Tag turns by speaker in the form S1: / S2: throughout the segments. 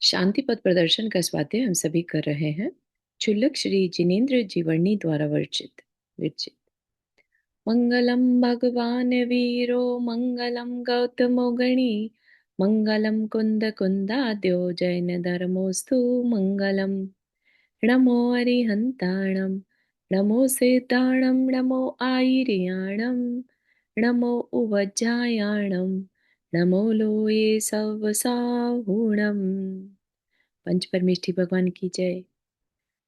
S1: शांति पथ प्रदर्शन का स्वाध्याय हम सभी कर रहे हैं। क्षुल्लक श्री जिनेन्द्र जीवनी द्वारा विरचित विरचित मंगलम भगवान वीरो मंगलम गौतमो गणी मंगलम कुंद कुंदाद्यो जैन धर्मोस्तु मंगलम। नमो अरिहंताणम, नमो सेताणम, नमो आयर्याणम, नमो उवज्जायाणम, नमो लोये सवसाहुणम। पंच परमेष्ठी भगवान की जय।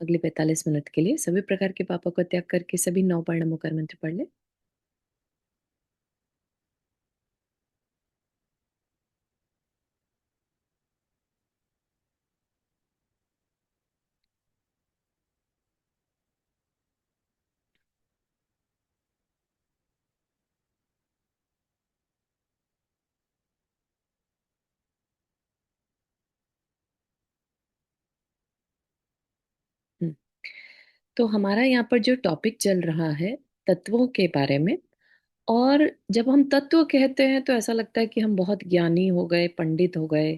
S1: अगले 45 मिनट के लिए सभी प्रकार के पापों को त्याग करके सभी 9 बार नमोकार मंत्र पढ़ ले। हम्म, तो हमारा यहाँ पर जो टॉपिक चल रहा है तत्वों के बारे में। और जब हम तत्व कहते हैं तो ऐसा लगता है कि हम बहुत ज्ञानी हो गए, पंडित हो गए,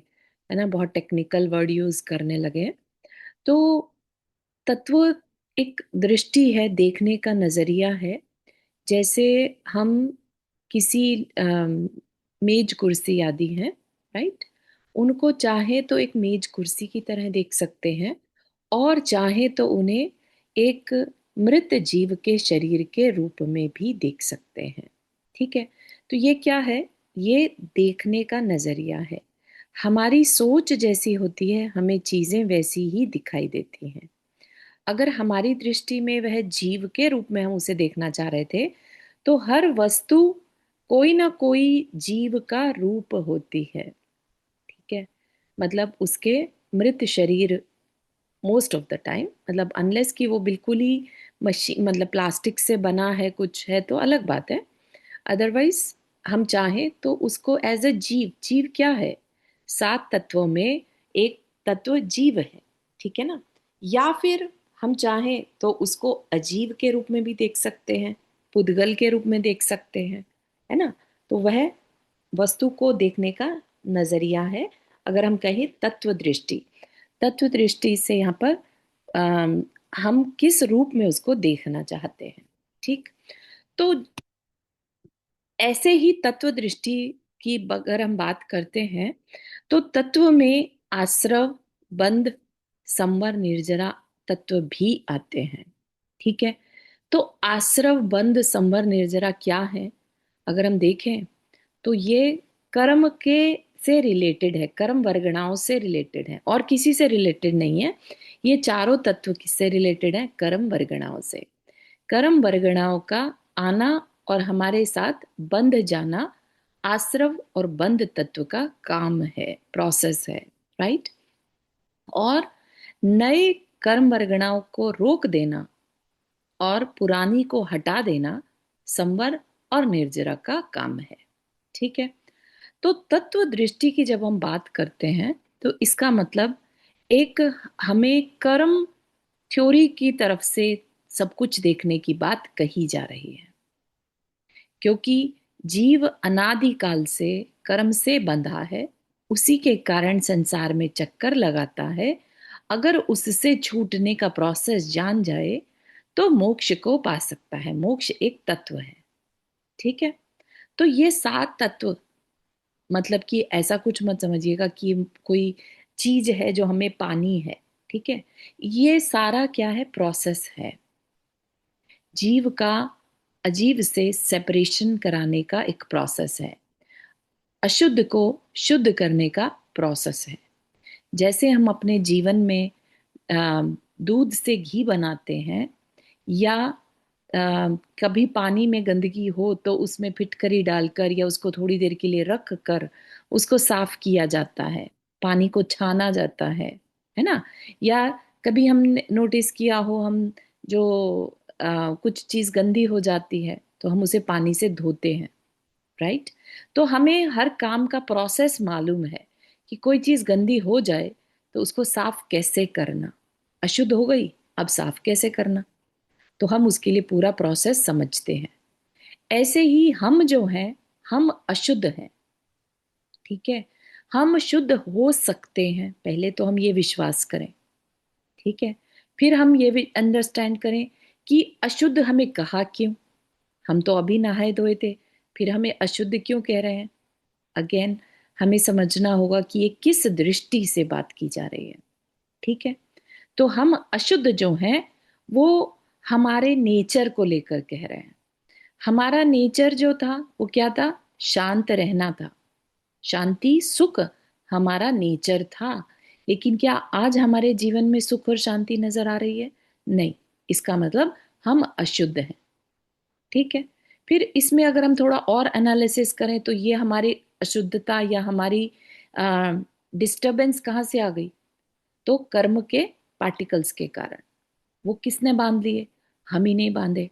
S1: है ना, बहुत टेक्निकल वर्ड यूज करने लगे हैं। तो तत्व एक दृष्टि है, देखने का नजरिया है। जैसे हम किसी मेज कुर्सी आदि हैं, राइट, उनको चाहे तो एक मेज कुर्सी की तरह देख सकते हैं और चाहे तो उन्हें एक मृत जीव के शरीर के रूप में भी देख सकते हैं। ठीक है। तो ये क्या है? ये देखने का नजरिया है। हमारी सोच जैसी होती है, हमें चीजें वैसी ही दिखाई देती हैं। अगर हमारी दृष्टि में वह जीव के रूप में हम उसे देखना चाह रहे थे, तो हर वस्तु कोई ना कोई जीव का रूप होती है। ठीक है। मतलब उसके मृत शरीर, मोस्ट ऑफ द टाइम, मतलब अनलेस कि वो बिल्कुल ही मशीन, मतलब प्लास्टिक से बना है, कुछ है तो अलग बात है। अदरवाइज हम चाहें तो उसको एज अ जीव, जीव क्या है? 7 तत्वों में एक तत्व जीव है। ठीक है ना। या फिर हम चाहें तो उसको अजीव के रूप में भी देख सकते हैं, पुद्गल के रूप में देख सकते हैं, है ना। तो वह वस्तु को देखने का नजरिया है। अगर हम कहें तत्व दृष्टि, तत्व दृष्टि से यहाँ पर अम, हम किस रूप में उसको देखना चाहते हैं। ठीक। तो ऐसे ही तत्व दृष्टि की अगर हम बात करते हैं तो तत्व में आश्रव, बंध, संवर, निर्जरा तत्व भी आते हैं। ठीक है। तो आश्रव, बंध, संवर, निर्जरा क्या है? अगर हम देखें तो ये कर्म के से रिलेटेड है, कर्म वर्गणाओं से रिलेटेड है और किसी से रिलेटेड नहीं है। ये चारों तत्व किससे रिलेटेड है? कर्म वर्गणाओं से। कर्म वर्गणाओं का आना और हमारे साथ बंध जाना आश्रव और बंध तत्व का काम है, प्रोसेस है, राइट। और नए कर्म वर्गणाओं को रोक देना और पुरानी को हटा देना संवर और निर्जरा का काम है। ठीक है। तो तत्व दृष्टि की जब हम बात करते हैं तो इसका मतलब एक, हमें कर्म थ्योरी की तरफ से सब कुछ देखने की बात कही जा रही है। क्योंकि जीव अनादिकाल से कर्म से बंधा है, उसी के कारण संसार में चक्कर लगाता है। अगर उससे छूटने का प्रोसेस जान जाए तो मोक्ष को पा सकता है। मोक्ष एक तत्व है। ठीक है। तो ये 7 तत्व, मतलब कि ऐसा कुछ मत समझिएगा कि कोई चीज है जो हमें पानी है। ठीक है। ये सारा क्या है? प्रोसेस है। जीव का अजीव से सेपरेशन कराने का एक प्रोसेस है। अशुद्ध को शुद्ध करने का प्रोसेस है। जैसे हम अपने जीवन में दूध से घी बनाते हैं, या कभी पानी में गंदगी हो तो उसमें फिटकरी डालकर या उसको थोड़ी देर के लिए रख कर उसको साफ किया जाता है, पानी को छाना जाता है ना। या कभी हमने नोटिस किया हो, हम जो कुछ चीज गंदी हो जाती है तो हम उसे पानी से धोते हैं, राइट। तो हमें हर काम का प्रोसेस मालूम है कि कोई चीज गंदी हो जाए तो उसको साफ कैसे करना। अशुद्ध हो गई, अब साफ कैसे करना, तो हम उसके लिए पूरा प्रोसेस समझते हैं। ऐसे ही हम जो हैं, हम अशुद्ध हैं। ठीक है। हम शुद्ध हो सकते हैं, पहले तो हम ये विश्वास करें, ठीक है। फिर हम ये भी अंडरस्टैंड करें कि अशुद्ध हमें कहा क्यों, हम तो अभी नहाए धोए थे, फिर हमें अशुद्ध क्यों कह रहे हैं। अगेन हमें समझना होगा कि ये किस दृष्टि से बात की जा रही है, ठीक है। तो हम अशुद्ध जो हैं वो हमारे नेचर को लेकर कह रहे हैं। हमारा नेचर जो था वो क्या था, शांत रहना था, शांति सुख हमारा नेचर था। लेकिन क्या आज हमारे जीवन में सुख और शांति नजर आ रही है? नहीं। इसका मतलब हम अशुद्ध हैं, ठीक है। फिर इसमें अगर हम थोड़ा और एनालिसिस करें तो ये हमारी अशुद्धता या हमारी डिस्टरबेंस कहाँ से आ गई, तो कर्म के पार्टिकल्स के कारण। वो किसने बांध लिए? हम ही नहीं बांधे।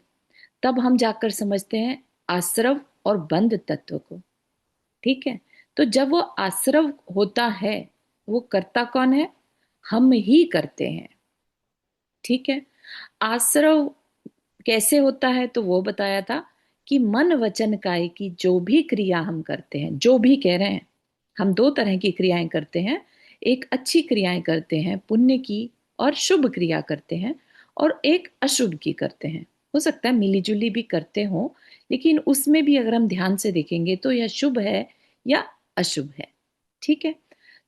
S1: तब हम जाकर समझते हैं आश्रव और बंध तत्व को, ठीक है। तो जब वो आश्रव होता है, वो करता कौन है? हम ही करते हैं, ठीक है। आश्रव कैसे होता है तो वो बताया था कि मन वचन काय की जो भी क्रिया हम करते हैं, जो भी कह रहे हैं, हम दो तरह की क्रियाएं करते हैं। एक अच्छी क्रियाएं करते हैं पुण्य की और शुभ क्रिया करते हैं, और एक अशुभ की करते हैं। हो सकता है मिली जुली भी करते हो, लेकिन उसमें भी अगर हम ध्यान से देखेंगे तो यह शुभ है या अशुभ है, ठीक है।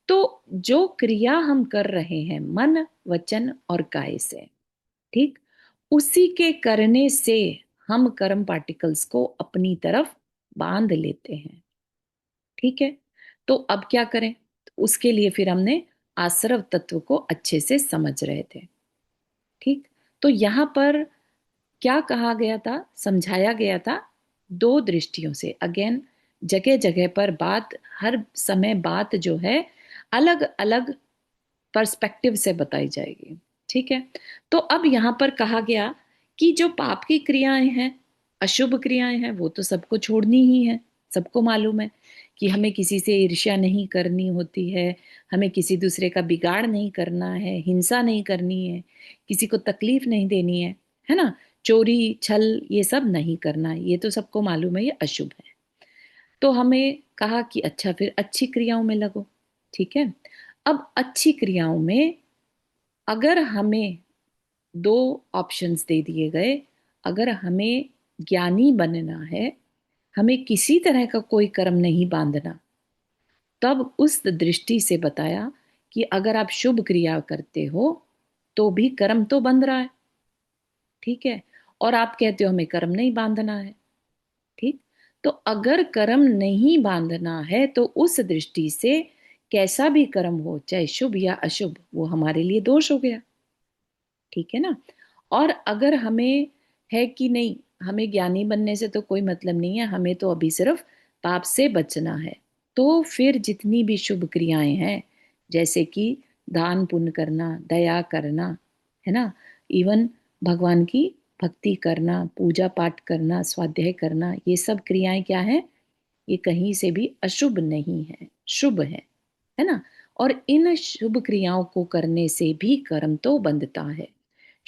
S1: तो जो क्रिया हम कर रहे हैं मन वचन और काय से, ठीक, उसी के करने से हम कर्म पार्टिकल्स को अपनी तरफ बांध लेते हैं, ठीक है। तो अब क्या करें? तो उसके लिए फिर हमने आश्रव तत्व को अच्छे से समझ रहे थे, ठीक। तो यहां पर क्या कहा गया था, समझाया गया था दो दृष्टियों से। अगेन जगह जगह पर बात, हर समय बात जो है अलग अलग पर्सपेक्टिव से बताई जाएगी, ठीक है। तो अब यहां पर कहा गया कि जो पाप की क्रियाएं हैं, अशुभ क्रियाएं हैं, वो तो सबको छोड़नी ही है। सबको मालूम है कि हमें किसी से ईर्ष्या नहीं करनी होती है, हमें किसी दूसरे का बिगाड़ नहीं करना है, हिंसा नहीं करनी है, किसी को तकलीफ नहीं देनी है ना। चोरी छल ये सब नहीं करना है, ये तो सबको मालूम है, ये अशुभ है। तो हमें कहा कि अच्छा फिर अच्छी क्रियाओं में लगो, ठीक है। अब अच्छी क्रियाओं में अगर हमें दो ऑप्शंस दे दिए गए, अगर हमें ज्ञानी बनना है, हमें किसी तरह का कोई कर्म नहीं बांधना, तब उस दृष्टि से बताया कि अगर आप शुभ क्रिया करते हो तो भी कर्म तो बंध रहा है, ठीक है। और आप कहते हो हमें कर्म नहीं बांधना है, ठीक। तो अगर कर्म नहीं बांधना है तो उस दृष्टि से कैसा भी कर्म हो, चाहे शुभ या अशुभ, वो हमारे लिए दोष हो गया, ठीक है ना। और अगर हमें है कि नहीं, हमें ज्ञानी बनने से तो कोई मतलब नहीं है, हमें तो अभी सिर्फ पाप से बचना है, तो फिर जितनी भी शुभ क्रियाएं हैं, जैसे कि दान पुण्य करना, दया करना, है ना, इवन भगवान की भक्ति करना, पूजा पाठ करना, स्वाध्याय करना, ये सब क्रियाएं क्या हैं? ये कहीं से भी अशुभ नहीं है, शुभ है ना। और इन शुभ क्रियाओं को करने से भी कर्म तो बंधता है।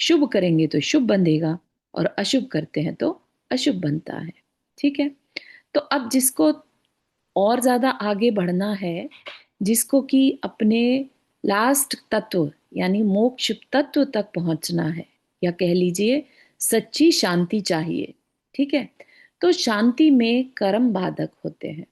S1: शुभ करेंगे तो शुभ बंधेगा, और अशुभ करते हैं तो अशुभ बनता है, ठीक है। तो अब जिसको और ज्यादा आगे बढ़ना है, जिसको कि अपने लास्ट तत्व यानी मोक्ष तत्व तक पहुंचना है, या कह लीजिए सच्ची शांति चाहिए, ठीक है, तो शांति में कर्म बाधक होते हैं,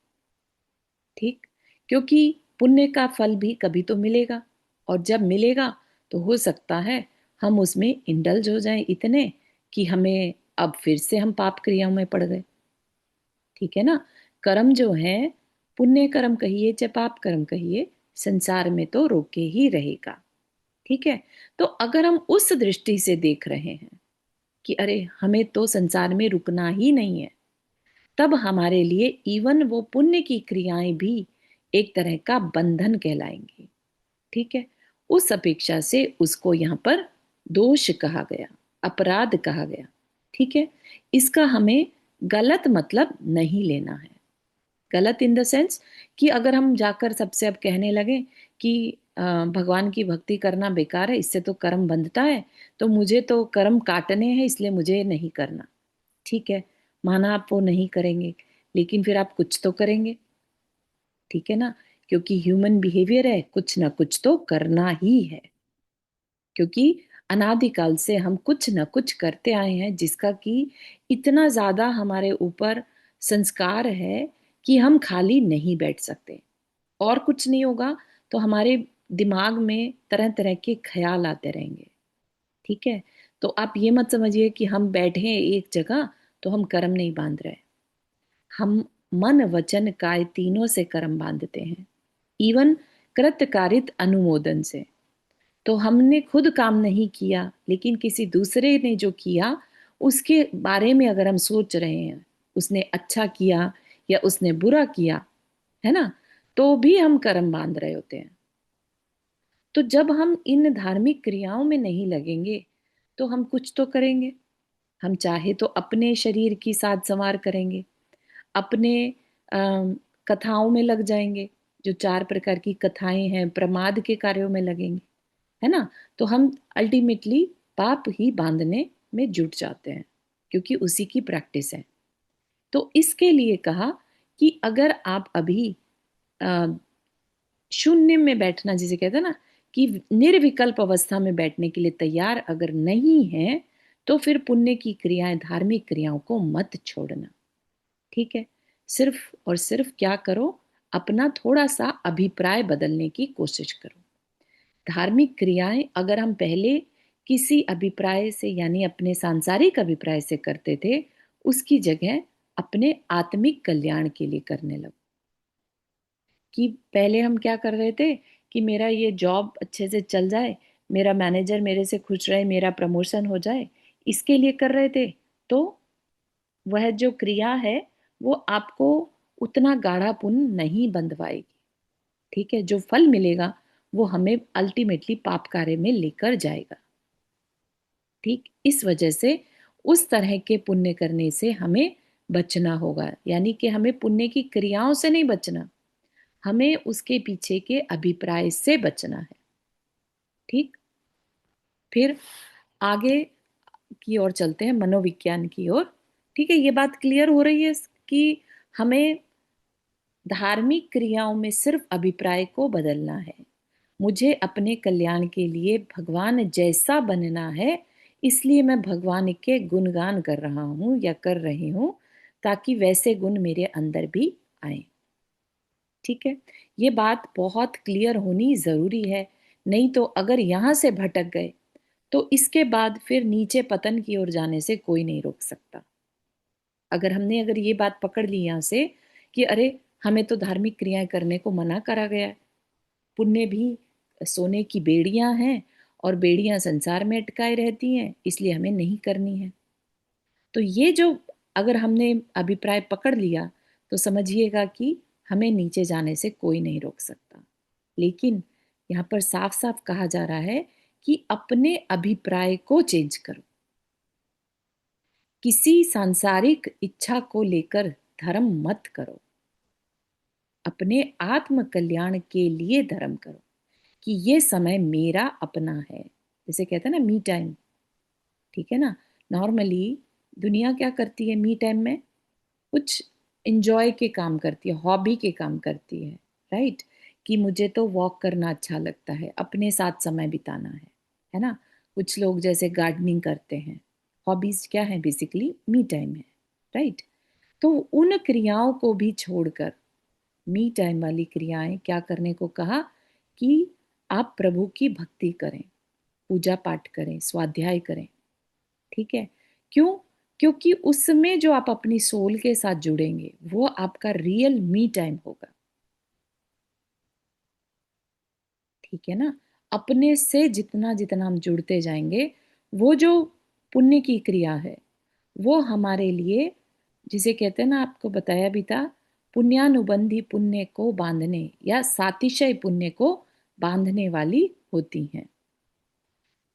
S1: ठीक। क्योंकि पुण्य का फल भी कभी तो मिलेगा, और जब मिलेगा तो हो सकता है हम उसमें इंडल्ज हो जाएं इतने कि हमें अब फिर से हम पाप क्रियाओं में पड़ गए, ठीक है ना। कर्म जो है, पुण्य कर्म कहिए चाहे पाप कर्म कहिए, संसार में तो रोके ही रहेगा, ठीक है। तो अगर हम उस दृष्टि से देख रहे हैं कि अरे हमें तो संसार में रुकना ही नहीं है, तब हमारे लिए इवन वो पुण्य की क्रियाएं भी एक तरह का बंधन कहलाएंगी, ठीक है। उस अपेक्षा से उसको यहाँ पर दोष कहा गया, अपराध कहा गया, ठीक है। इसका हमें गलत मतलब नहीं लेना है। गलत इन द सेंस कि अगर हम जाकर सबसे अब कहने लगे कि भगवान की भक्ति करना बेकार है, इससे तो कर्म बंधता है, तो मुझे तो कर्म काटने हैं इसलिए मुझे नहीं करना, ठीक है। माना आप वो नहीं करेंगे, लेकिन फिर आप कुछ तो करेंगे, ठीक है ना। क्योंकि ह्यूमन बिहेवियर है, कुछ ना कुछ तो करना ही है, क्योंकि अनादिकाल से हम कुछ ना कुछ करते आए हैं जिसका कि इतना ज्यादा हमारे ऊपर संस्कार है कि हम खाली नहीं बैठ सकते। और कुछ नहीं होगा तो हमारे दिमाग में तरह तरह के ख्याल आते रहेंगे। ठीक है, तो आप ये मत समझिए कि हम बैठे हैं एक जगह तो हम कर्म नहीं बांध रहे। हम मन वचन काय तीनों से कर्म बांधते हैं, इवन कृतकारित अनुमोदन से। तो हमने खुद काम नहीं किया लेकिन किसी दूसरे ने जो किया उसके बारे में अगर हम सोच रहे हैं, उसने अच्छा किया या उसने बुरा किया, है ना, तो भी हम कर्म बांध रहे होते हैं। तो जब हम इन धार्मिक क्रियाओं में नहीं लगेंगे तो हम कुछ तो करेंगे। हम चाहे तो अपने शरीर की साज संवार करेंगे, अपने अम, कथाओं में लग जाएंगे, जो 4 प्रकार की कथाएं हैं प्रमाद के कार्यों में लगेंगे, है ना। तो हम अल्टीमेटली पाप ही बांधने में जुट जाते हैं, क्योंकि उसी की प्रैक्टिस है। तो इसके लिए कहा कि अगर आप अभी अ, शून्य में बैठना जिसे कहते हैं ना, कि निर्विकल्प अवस्था में बैठने के लिए तैयार अगर नहीं है, तो फिर पुण्य की क्रियाएं, धार्मिक क्रियाओं को मत छोड़ना। ठीक है, सिर्फ और सिर्फ क्या करो, अपना थोड़ा सा अभिप्राय बदलने की कोशिश करो। धार्मिक क्रियाएं अगर हम पहले किसी अभिप्राय से यानी अपने सांसारिक अभिप्राय से करते थे, उसकी जगह अपने आत्मिक कल्याण के लिए करने लगो। कि पहले हम क्या कर रहे थे कि मेरा ये जॉब अच्छे से चल जाए, मेरा मैनेजर मेरे से खुश रहे, मेरा प्रमोशन हो जाए, इसके लिए कर रहे थे। तो वह जो क्रिया है वो आपको उतना गाढ़ा पुण्य नहीं बंधवाएगी। ठीक है, जो फल मिलेगा वो हमें अल्टीमेटली पाप कार्य में लेकर जाएगा। ठीक, इस वजह से उस तरह के पुण्य करने से हमें बचना होगा, यानी कि हमें पुण्य की क्रियाओं से नहीं बचना, हमें उसके पीछे के अभिप्राय से बचना है। ठीक, फिर आगे की ओर चलते हैं, मनोविज्ञान की ओर। ठीक है, ये बात क्लियर हो रही है कि हमें धार्मिक क्रियाओं में सिर्फ अभिप्राय को बदलना है। मुझे अपने कल्याण के लिए भगवान जैसा बनना है, इसलिए मैं भगवान के गुणगान कर रहा हूं या कर रही हूं, ताकि वैसे गुण मेरे अंदर भी आए। ठीक है, ये बात बहुत क्लियर होनी जरूरी है। नहीं तो अगर यहां से भटक गए तो इसके बाद फिर नीचे पतन की ओर जाने से कोई नहीं रोक सकता। अगर ये बात पकड़ ली यहाँ से कि अरे, हमें तो धार्मिक क्रियाएं करने को मना करा गया है, पुण्य भी सोने की बेड़ियां हैं और बेड़ियां संसार में अटकाए रहती हैं, इसलिए हमें नहीं करनी है। तो ये जो अगर हमने अभिप्राय पकड़ लिया तो समझिएगा कि हमें नीचे जाने से कोई नहीं रोक सकता। लेकिन यहाँ पर साफ साफ कहा जा रहा है कि अपने अभिप्राय को चेंज करो। किसी सांसारिक इच्छा को लेकर धर्म मत करो, अपने आत्म कल्याण के लिए धर्म करो, कि ये समय मेरा अपना है, जैसे कहते हैं ना मी टाइम। ठीक है ना, नॉर्मली दुनिया क्या करती है मी टाइम में, कुछ इंजॉय के काम करती है, हॉबी के काम करती है। कि मुझे तो वॉक करना अच्छा लगता है, अपने साथ समय बिताना है ना। कुछ लोग जैसे गार्डनिंग करते हैं, हॉबीज क्या है, बेसिकली मी टाइम है। राइट, तो उन क्रियाओं को भी छोड़कर मी टाइम वाली क्रियाएं क्या करने को कहा, कि आप प्रभु की भक्ति करें, पूजा पाठ करें, स्वाध्याय करें। ठीक है, क्यों? क्योंकि उसमें जो आप अपनी सोल के साथ जुड़ेंगे वो आपका रियल मी टाइम होगा। ठीक है ना, अपने से जितना जितना हम जुड़ते जाएंगे, वो जो पुण्य की क्रिया है वो हमारे लिए, जिसे कहते हैं ना, आपको बताया भी था, पुण्यानुबंधी पुण्य को बांधने या सातिशय पुण्य को बांधने वाली होती हैं।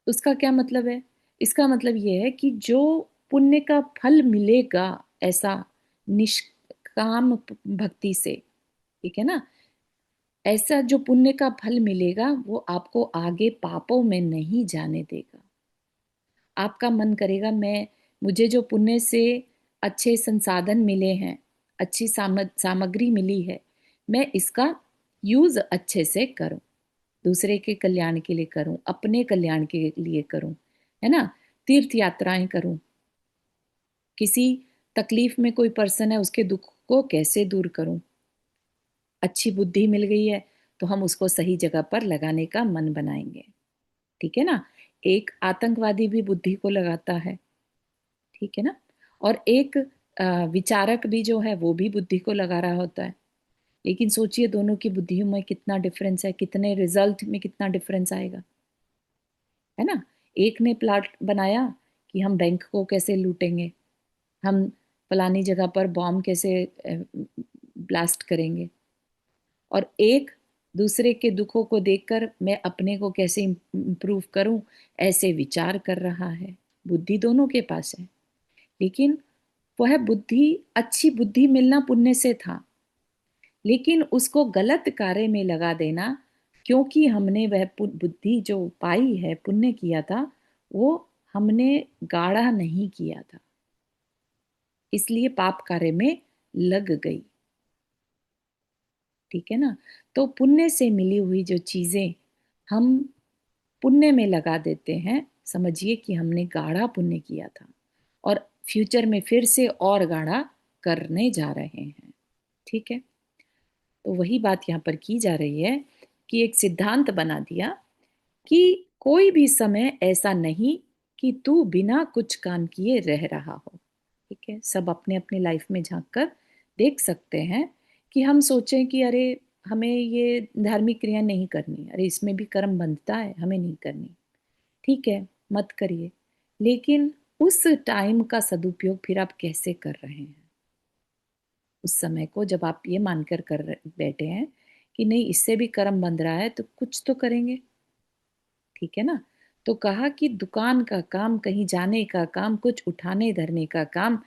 S1: उसका क्या मतलब है? इसका मतलब ये है कि जो पुण्य का फल मिलेगा, ऐसा निष्काम भक्ति से, ठीक है ना, ऐसा जो पुण्य का फल मिलेगा वो आपको आगे पापों में नहीं जाने देगा। आपका मन करेगा, मैं, मुझे जो पुण्य से अच्छे संसाधन मिले हैं, अच्छी सामग्री मिली है, मैं इसका यूज अच्छे से करूं, दूसरे के कल्याण के लिए करूं, अपने कल्याण के लिए करूं, है ना। तीर्थ यात्राएं करूं, किसी तकलीफ में कोई पर्सन है उसके दुख को कैसे दूर करूं। अच्छी बुद्धि मिल गई है तो हम उसको सही जगह पर लगाने का मन बनाएंगे। ठीक है ना। एक आतंकवादी भी बुद्धि को लगाता है, ठीक है ना। और एक विचारक भी जो है वो भी बुद्धि को लगा रहा होता है। लेकिन सोचिए दोनों की बुद्धियों में कितना डिफरेंस है, कितने रिजल्ट में कितना डिफरेंस आएगा, है ना। एक ने प्लाट बनाया कि हम बैंक को कैसे लूटेंगे, हम फलानी जगह पर बॉम्ब कैसे ब्लास्ट करेंगे। और एक दूसरे के दुखों को देखकर मैं अपने को कैसे इम्प्रूव करूं, ऐसे विचार कर रहा है। बुद्धि दोनों के पास है, लेकिन वह बुद्धि, अच्छी बुद्धि मिलना पुण्य से था, लेकिन उसको गलत कार्य में लगा देना, क्योंकि हमने वह बुद्धि जो पाई है, पुण्य किया था, वो हमने गाढ़ा नहीं किया था, इसलिए पाप कार्य में लग गई। ठीक है ना। तो पुण्य से मिली हुई जो चीजें हम पुण्य में लगा देते हैं, समझिए कि हमने गाढ़ा पुण्य किया था और फ्यूचर में फिर से और गाढ़ा करने जा रहे हैं। ठीक है। तो वही बात यहाँ पर की जा रही है कि एक सिद्धांत बना दिया कि कोई भी समय ऐसा नहीं कि तू बिना कुछ काम किए रह रहा हो। ठीक है। सब अपने अपने लाइफ में झांक कर देख सकते हैं कि हम सोचें कि अरे हमें ये धार्मिक क्रिया नहीं करनी, अरे इसमें भी कर्म बंधता है, हमें नहीं करनी। ठीक है, मत करिए। लेकिन उस टाइम का सदुपयोग फिर आप कैसे कर रहे हैं? उस समय को जब आप ये मानकर बैठे हैं कि नहीं इससे भी कर्म बंध रहा है तो कुछ तो करेंगे। ठीक है ना। तो कहा कि दुकान का काम, कहीं जाने का काम, कुछ उठाने धरने का काम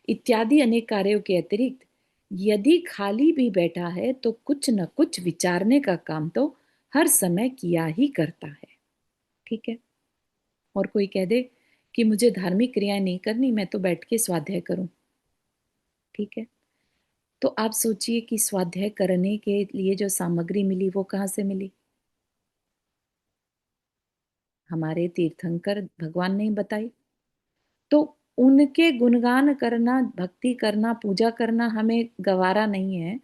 S1: इत्यादि अनेक कार्यों के अतिरिक्त यदि खाली भी बैठा है तो कुछ न कुछ विचारने का काम तो हर समय किया ही करता है। ठीक है। और कोई कह दे कि मुझे धार्मिक क्रियाएं नहीं करनी, मैं तो बैठ के स्वाध्याय करूं। ठीक है। तो आप सोचिए कि स्वाध्याय करने के लिए जो सामग्री मिली वो कहाँ से मिली? हमारे तीर्थंकर भगवान ने ही बताई। तो उनके गुणगान करना, भक्ति करना, पूजा करना हमें गवारा नहीं है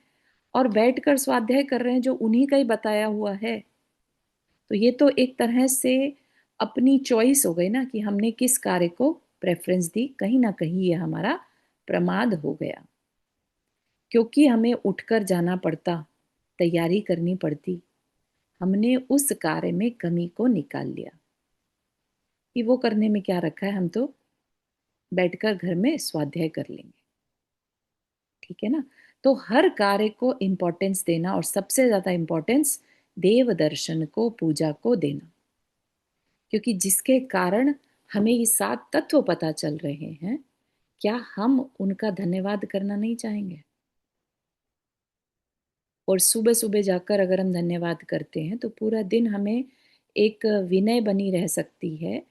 S1: और बैठकर स्वाध्याय कर रहे हैं जो उन्हीं का ही बताया हुआ है। तो ये तो एक तरह से अपनी चॉइस हो गई ना कि हमने किस कार्य को प्रेफरेंस दी। कहीं ना कहीं ये हमारा प्रमाद हो गया, क्योंकि हमें उठकर जाना पड़ता, तैयारी करनी पड़ती, हमने उस कार्य में कमी को निकाल लिया कि वो करने में क्या रखा है, हम तो बैठकर घर में स्वाध्याय कर लेंगे। ठीक है ना। तो हर कार्य को इंपॉर्टेंस देना और सबसे ज्यादा इंपॉर्टेंस देव दर्शन को, पूजा को देना, क्योंकि जिसके कारण हमें ये 7 तत्व पता चल रहे हैं, क्या हम उनका धन्यवाद करना नहीं चाहेंगे? और सुबह सुबह जाकर अगर हम धन्यवाद करते हैं तो पूरा दिन हमें एक विनय बनी रह सकती है।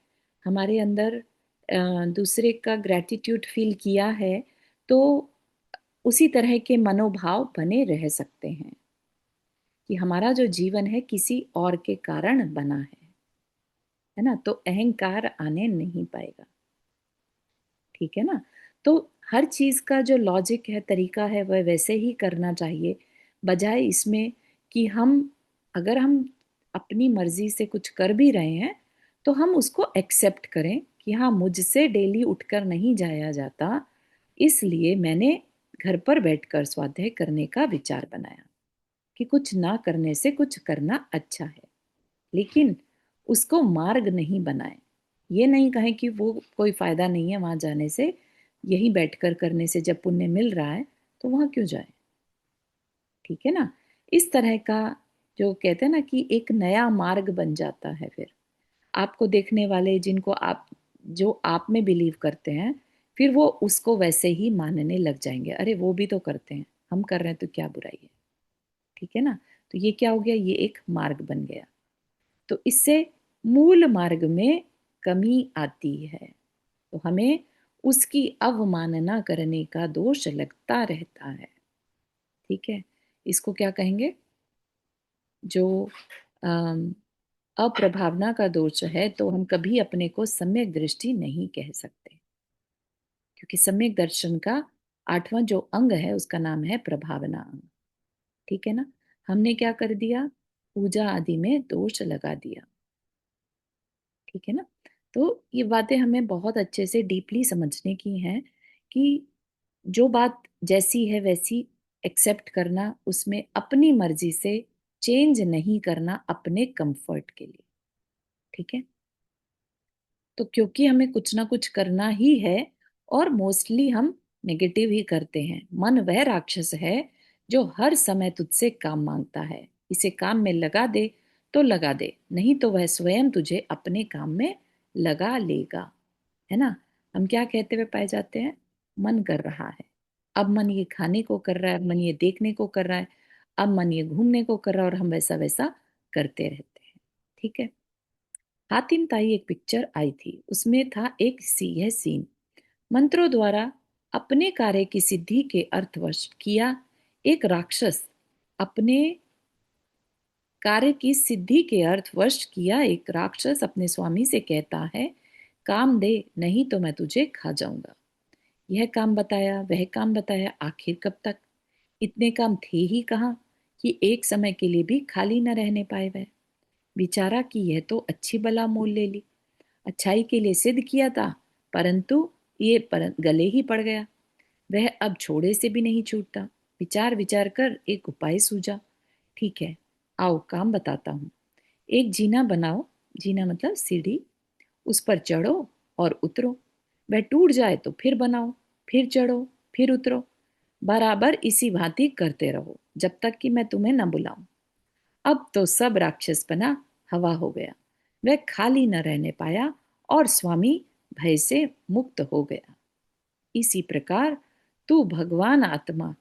S1: हमारे अंदर दूसरे का ग्रैटिट्यूड फील किया है तो उसी तरह के मनोभाव बने रह सकते हैं कि हमारा जो जीवन है किसी और के कारण बना है ना। तो अहंकार आने नहीं पाएगा। ठीक है ना। तो हर चीज का जो लॉजिक है, तरीका है, वह वैसे ही करना चाहिए, बजाय इसमें कि अगर हम अपनी मर्जी से कुछ कर भी रहे हैं तो हम उसको एक्सेप्ट करें कि हाँ मुझसे डेली उठकर नहीं जाया जाता, इसलिए मैंने घर पर बैठकर स्वाध्याय करने का विचार बनाया कि कुछ ना करने से कुछ करना अच्छा है। लेकिन उसको मार्ग नहीं बनाए। ये नहीं कहें कि वो कोई फायदा नहीं है वहां जाने से, यहीं बैठकर करने से जब पुण्य मिल रहा है तो वहां क्यों जाए। ठीक है ना। इस तरह का जो कहते हैं ना कि एक नया मार्ग बन जाता है। फिर आपको देखने वाले, जिनको आप, जो आप में बिलीव करते हैं, फिर वो उसको वैसे ही मानने लग जाएंगे। अरे वो भी तो करते हैं, हम कर रहे हैं तो क्या बुराई है। ठीक है ना। तो ये क्या हो गया, ये एक मार्ग बन गया। तो इससे मूल मार्ग में कमी आती है, तो हमें उसकी अवमानना करने का दोष लगता रहता है। ठीक है। इसको क्या कहेंगे? जो अम, अप्रभावना का दोष है, तो हम कभी अपने को सम्यक दृष्टि नहीं कह सकते, क्योंकि सम्यक दर्शन का 8वां जो अंग है उसका नाम है प्रभावना अंग। ठीक है ना। हमने क्या कर दिया, पूजा आदि में दोष लगा दिया। ठीक है ना। तो ये बातें हमें बहुत अच्छे से डीपली समझने की हैं कि जो बात जैसी है वैसी एक्सेप्ट करना, उसमें अपनी मर्जी से चेंज नहीं करना अपने कंफर्ट के लिए। ठीक है। तो क्योंकि हमें कुछ ना कुछ करना ही है, और मोस्टली हम नेगेटिव ही करते हैं। मन वह राक्षस है जो हर समय तुझसे काम मांगता है। इसे काम में लगा दे तो लगा दे, नहीं तो वह स्वयं तुझे अपने काम में लगा लेगा। है ना। हम क्या कहते हुए पाए जाते हैं, मन कर रहा है, अब मन ये खाने को कर रहा है, अब मन ये देखने को कर रहा है, अब मन ये घूमने को कर रहा है, और हम वैसा वैसा करते रहते हैं। ठीक है। हातिम ताई एक पिक्चर आई थी, उसमें था एक यह सीन, मंत्रों द्वारा अपने कार्य की सिद्धि के अर्थवश किया एक राक्षस अपने कार्य की सिद्धि के अर्थवश किया एक राक्षस अपने स्वामी से कहता है, काम दे नहीं तो मैं तुझे खा जाऊंगा। यह काम बताया, वह काम बताया, आखिर कब तक। इतने काम थे ही कहाँ कि एक समय के लिए भी खाली न रहने पाए वह। बेचारा कि यह तो अच्छी बला मोल ले ली, अच्छाई के लिए सिद्ध किया था, परंतु गले ही पड़ गया। वह अब छोड़े से भी नहीं छूटता। विचार विचार कर एक उपाय सूझा। ठीक है, आओ काम बताता हूँ। एक जीना बनाओ, जीना मतलब सीढ़ी, उस पर चढ़ो और उतरो। वह टूट जाए तो फिर बनाओ, फिर चढ़ो, फिर उतरो। बराबर इसी भांति करते रहो जब तक कि मैं तुम्हें न बुलाऊं। अब तो सब राक्षस बना हवा हो गया। वह खाली न रहने पाया और स्वामी भय से मुक्त हो गया। इसी प्रकार तू भगवान आत्मा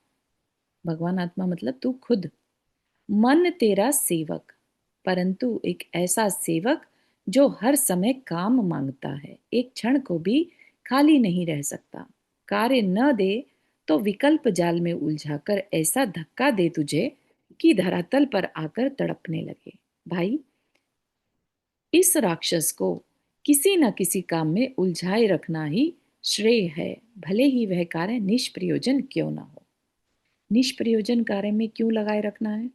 S1: मतलब तू खुद, मन तेरा सेवक, परंतु एक ऐसा सेवक जो हर समय काम मांगता है, एक क्षण को भी खाली नहीं रह सकता। कार्य न दे तो विकल्प जाल में उलझाकर ऐसा धक्का दे तुझे कि धरातल पर आकर तड़पने लगे। भाई, इस राक्षस को किसी न किसी काम में उलझाए रखना ही श्रेय है, भले ही वह कार्य निष्प्रयोजन क्यों ना हो। निष्प्रयोजन कार्य में क्यों लगाए रखना है?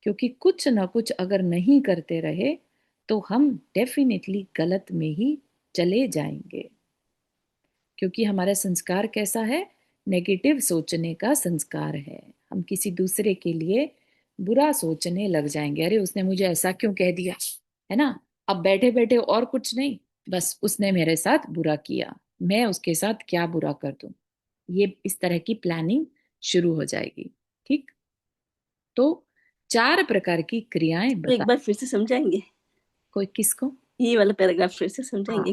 S1: क्योंकि कुछ ना कुछ अगर नहीं करते रहे तो हम डेफिनेटली गलत में ही चले जाएंगे। क्योंकि हमारा संस्कार कैसा है, नेगेटिव सोचने का संस्कार है। हम किसी दूसरे के लिए बुरा सोचने लग जाएंगे, अरे उसने मुझे ऐसा क्यों कह दिया, है ना। अब बैठे बैठे और कुछ नहीं, बस उसने मेरे साथ बुरा किया, मैं उसके साथ क्या बुरा कर दूं, ये इस तरह की प्लानिंग शुरू हो जाएगी। ठीक। तो 4 प्रकार की क्रियाएं
S2: तो एक
S1: बता।
S2: बार फिर से समझाएंगे?
S1: कोई किसको?
S2: ये वाला पैराग्राफ फिर से
S1: हाँ,
S2: समझाएंगे?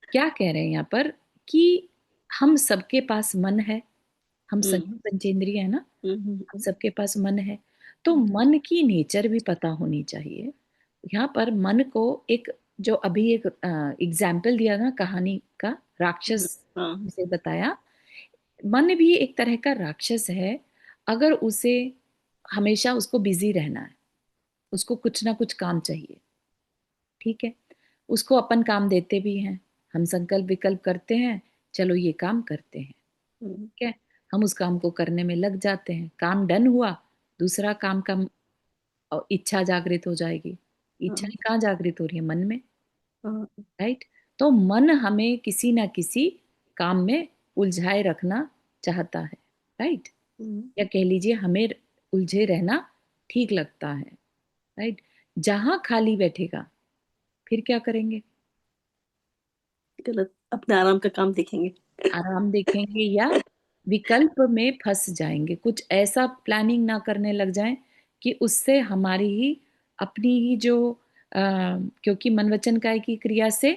S1: क्या कह रहे हैं यहाँ पर कि हम सबके पास मन है, हम सभी
S2: हम्म
S1: पंचेंद्रिय है ना, हम
S2: हम्म
S1: सबके पास मन है। तो मन की नेचर भी पता होनी चाहिए। यहाँ पर मन को एक, जो अभी एक एग्जाम्पल दिया ना कहानी का, राक्षस
S2: हाँ।
S1: जिसे बताया, मन भी एक तरह का राक्षस है। अगर उसे हमेशा उसको बिजी रहना है, उसको कुछ ना कुछ काम चाहिए। ठीक है। उसको अपन काम देते भी हैं, हम संकल्प विकल्प करते हैं, चलो ये काम करते हैं।
S2: हम्म
S1: ठीक है। हम उस काम को करने में लग जाते हैं, काम डन हुआ, दूसरा काम का इच्छा जागृत हो जाएगी। इच्छा
S2: हाँ
S1: कहाँ जागृत हो रही है, मन में।
S2: हाँ।
S1: राइट। तो मन हमें किसी ना किसी काम में उलझाए रखना चाहता है। राइट।
S2: हम्म,
S1: या कह लीजिए हमें उलझे रहना ठीक लगता है। राइट। जहां खाली बैठेगा फिर क्या करेंगे,
S2: गलत, अपने आराम का काम देखेंगे।
S1: आराम देखेंगे या विकल्प में फंस जाएंगे, कुछ ऐसा प्लानिंग ना करने लग जाएं कि उससे हमारी ही अपनी ही जो क्योंकि मन वचन काया की क्रिया से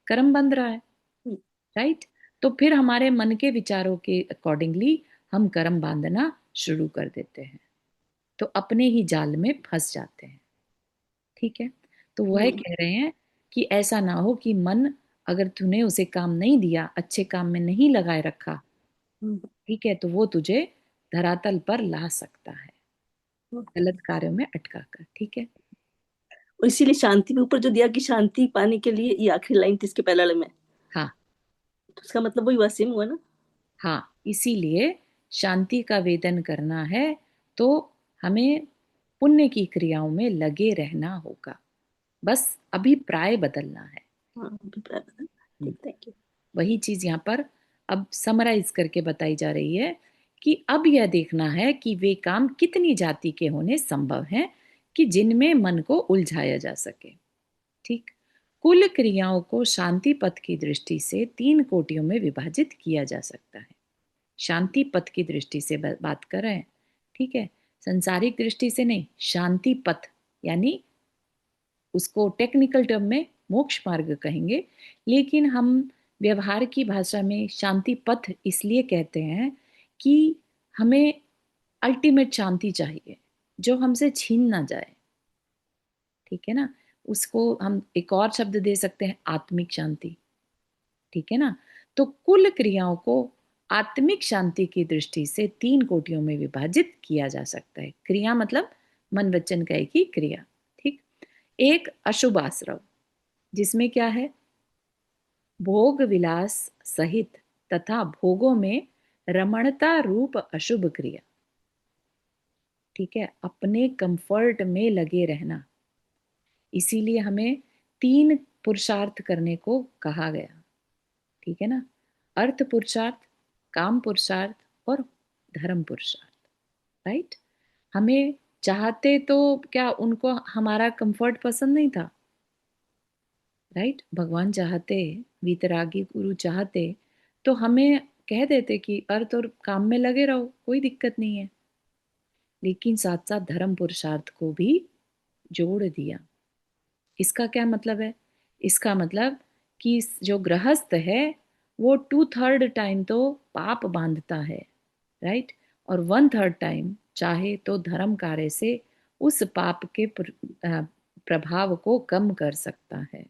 S1: कर्म बंध रहा है।
S2: हम्म,
S1: राइट। तो फिर हमारे मन के विचारों के अकॉर्डिंगली हम कर्म बांधना शुरू कर देते हैं, तो अपने ही जाल में फंस जाते हैं। ठीक है। तो वह
S2: हम्म,
S1: कह रहे हैं कि ऐसा ना हो कि मन, अगर तूने उसे काम नहीं दिया, अच्छे काम में नहीं लगाए रखा,
S2: हम्म,
S1: ठीक है, तो वो तुझे धरातल पर ला सकता है। गलत कार्यों में अटका कर। ठीक है।
S2: और इसीलिए शांति में ऊपर जो दिया कि शांति पाने के लिए, ये आखिरी लाइन थी इसके पहले वाले में,
S1: हाँ
S2: तो उसका मतलब वही हुआ, सेम हुआ ना।
S1: हाँ, इसीलिए शांति का वेदन करना है तो हमें पुण्य की क्रियाओं में लगे रहना होगा। बस अभिप्राय बदलना है।
S2: हाँ, अभिप्राय बदल।
S1: हम्म,
S2: ठीक, थैंक यू।
S1: वही चीज यहाँ पर अब समराइज करके बताई जा रही है कि अब यह देखना है कि वे काम कितनी जाति के होने संभव हैं कि जिनमें मन को उलझाया जा सके। ठीक। कुल क्रियाओं को शांति पथ की दृष्टि से तीन कोटियों में विभाजित किया जा सकता है। शांति पथ की दृष्टि से बात कर रहे हैं। ठीक है। संसारिक दृष्टि से नहीं, शांति पथ यानी उसको टेक्निकल टर्म में मोक्ष मार्ग कहेंगे, लेकिन हम व्यवहार की भाषा में शांति पथ इसलिए कहते हैं कि हमें अल्टीमेट शांति चाहिए जो हमसे छीन ना जाए। ठीक है ना। उसको हम एक और शब्द दे सकते हैं, आत्मिक शांति। ठीक है ना। तो कुल क्रियाओं को आत्मिक शांति की दृष्टि से तीन कोटियों में विभाजित किया जा सकता है। क्रिया मतलब मन वचन काया की क्रिया। ठीक। एक अशुभ आश्रव, जिसमें क्या है, भोग विलास सहित तथा भोगों में रमणता रूप अशुभ क्रिया। ठीक है। अपने कंफर्ट में लगे रहना, इसीलिए हमें तीन पुरुषार्थ करने को कहा गया। ठीक है ना। अर्थ पुरुषार्थ, काम पुरुषार्थ और धर्म पुरुषार्थ। राइट। हमें चाहते तो क्या उनको हमारा कंफर्ट पसंद नहीं था? राइट। भगवान चाहते, वीतरागी गुरु चाहते तो हमें कह देते कि अर्थ और काम में लगे रहो, कोई दिक्कत नहीं है। लेकिन साथ साथ धर्म पुरुषार्थ को भी जोड़ दिया। इसका क्या मतलब है? इसका मतलब कि जो गृहस्थ है वो 2/3 टाइम तो पाप बांधता है। राइट। और 1/3 टाइम चाहे तो धर्म कार्य से उस पाप के प्रभाव को कम कर सकता है।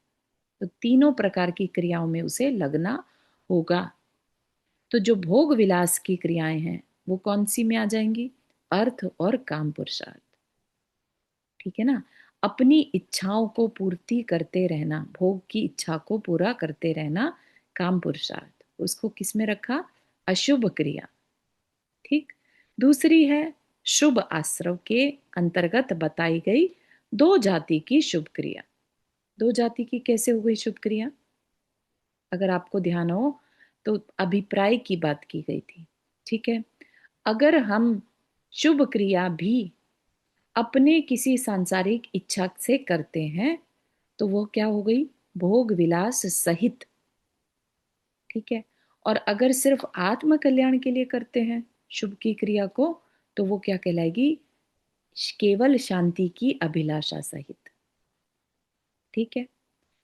S1: तो तीनों प्रकार की क्रियाओं में उसे लगना होगा। तो जो भोग विलास की क्रियाएं हैं वो कौन सी में आ जाएंगी? अर्थ और काम पुरुषार्थ। ठीक है ना। अपनी इच्छाओं को पूर्ति करते रहना, भोग की इच्छा को पूरा करते रहना, काम पुरुषार्थ। उसको किस में रखा? अशुभ क्रिया। ठीक। दूसरी है शुभ आश्रव के अंतर्गत बताई गई दो जाति की शुभ क्रिया। दो जाति की कैसे हो गई शुभ क्रिया? अगर आपको ध्यान हो तो अभिप्राय की बात की गई थी। ठीक है। अगर हम शुभ क्रिया भी अपने किसी सांसारिक इच्छा से करते हैं तो वो क्या हो गई? भोग विलास सहित। ठीक है। और अगर सिर्फ आत्म कल्याण के लिए करते हैं शुभ की क्रिया को, तो वो क्या कहलाएगी? केवल शांति की अभिलाषा सहित। ठीक है।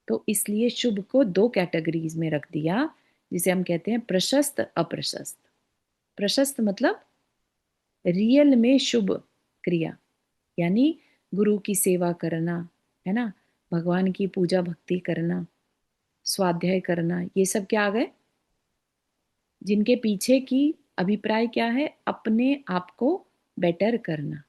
S1: तो इसलिए शुभ को दो कैटेगरीज में रख दिया, जिसे हम कहते हैं प्रशस्त अप्रशस्त। प्रशस्त मतलब रियल में शुभ क्रिया, यानी गुरु की सेवा करना, है ना, भगवान की पूजा भक्ति करना, स्वाध्याय करना, ये सब क्या आ गए? जिनके पीछे की अभिप्राय क्या है? अपने आप को बेटर करना।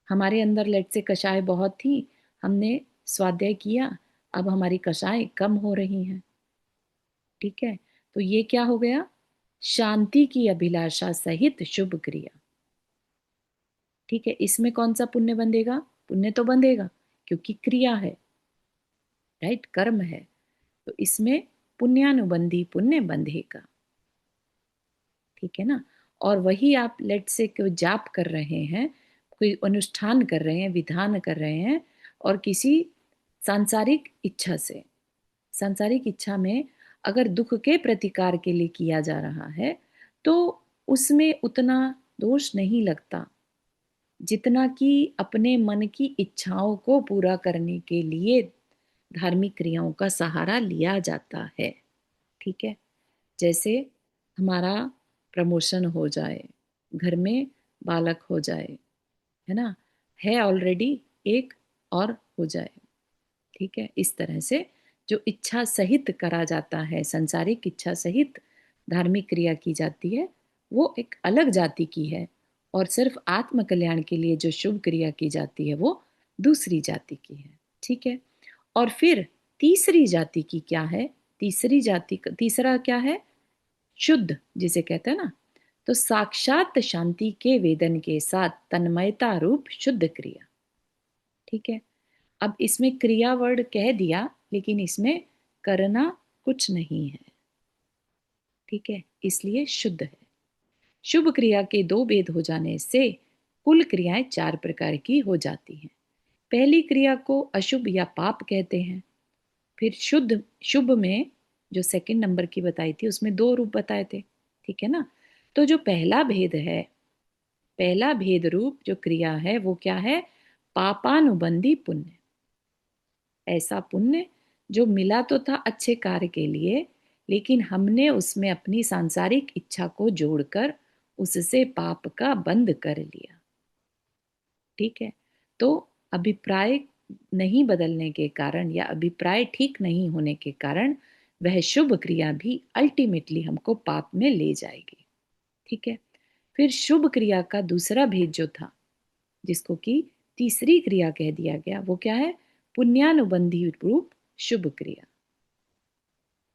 S1: हमारे अंदर लेट से कषाय बहुत थी, हमने स्वाध्याय किया, अब हमारी कषाय कम हो रही हैं। ठीक है। तो ये क्या हो गया? शांति की अभिलाषा सहित शुभ क्रिया। ठीक है। इसमें कौन सा पुण्य बंधेगा? पुण्य तो बंधेगा क्योंकि क्रिया है। राइट, कर्म है। तो इसमें पुण्यानुबंधी पुण्य बंधेगा। ठीक है ना। और वही आप लेट से कोई जाप कर रहे हैं, कोई अनुष्ठान कर रहे हैं, विधान कर रहे हैं, और किसी सांसारिक इच्छा से, सांसारिक इच्छा में अगर दुख के प्रतिकार के लिए किया जा रहा है तो उसमें उतना दोष नहीं लगता जितना कि अपने मन की इच्छाओं को पूरा करने के लिए धार्मिक क्रियाओं का सहारा लिया जाता है। ठीक है। जैसे हमारा प्रमोशन हो जाए, घर में बालक हो जाए, है ना, है ऑलरेडी एक, और हो जाए। ठीक है। इस तरह से जो इच्छा सहित करा जाता है, संसारिक इच्छा सहित धार्मिक क्रिया की जाती है, वो एक अलग जाति की है। और सिर्फ आत्म कल्याण के लिए जो शुभ क्रिया की जाती है वो दूसरी जाति की है। ठीक है। और फिर तीसरी जाति की क्या है? तीसरी जाति का तीसरा क्या है? शुद्ध, जिसे कहते हैं ना। तो साक्षात शांति के वेदन के साथ तन्मयता रूप शुद्ध क्रिया। ठीक है। अब इसमें क्रिया वर्ड कह दिया, लेकिन इसमें करना कुछ नहीं है। ठीक है, इसलिए शुद्ध है। शुभ क्रिया के दो भेद हो जाने से कुल क्रियाएं चार प्रकार की हो जाती हैं। पहली क्रिया को अशुभ या पाप कहते हैं। फिर शुद्ध, शुभ में जो सेकंड नंबर की बताई थी उसमें दो रूप बताए थे। ठीक है ना। तो जो पहला भेद है, पहला भेद रूप जो क्रिया है वो क्या है? पापानुबंधी पुण्य। ऐसा पुण्य जो मिला तो था अच्छे कार्य के लिए, लेकिन हमने उसमें अपनी सांसारिक इच्छा को जोड़कर उससे पाप का बंध कर लिया। ठीक है। तो अभिप्राय नहीं बदलने के कारण या अभिप्राय ठीक नहीं होने के कारण वह शुभ क्रिया भी अल्टीमेटली हमको पाप में ले जाएगी। ठीक है। फिर शुभ क्रिया का दूसरा भेद जो था, जिसको कि तीसरी क्रिया कह दिया गया, वो क्या है? पुण्यानुबंधी रूप शुभ क्रिया।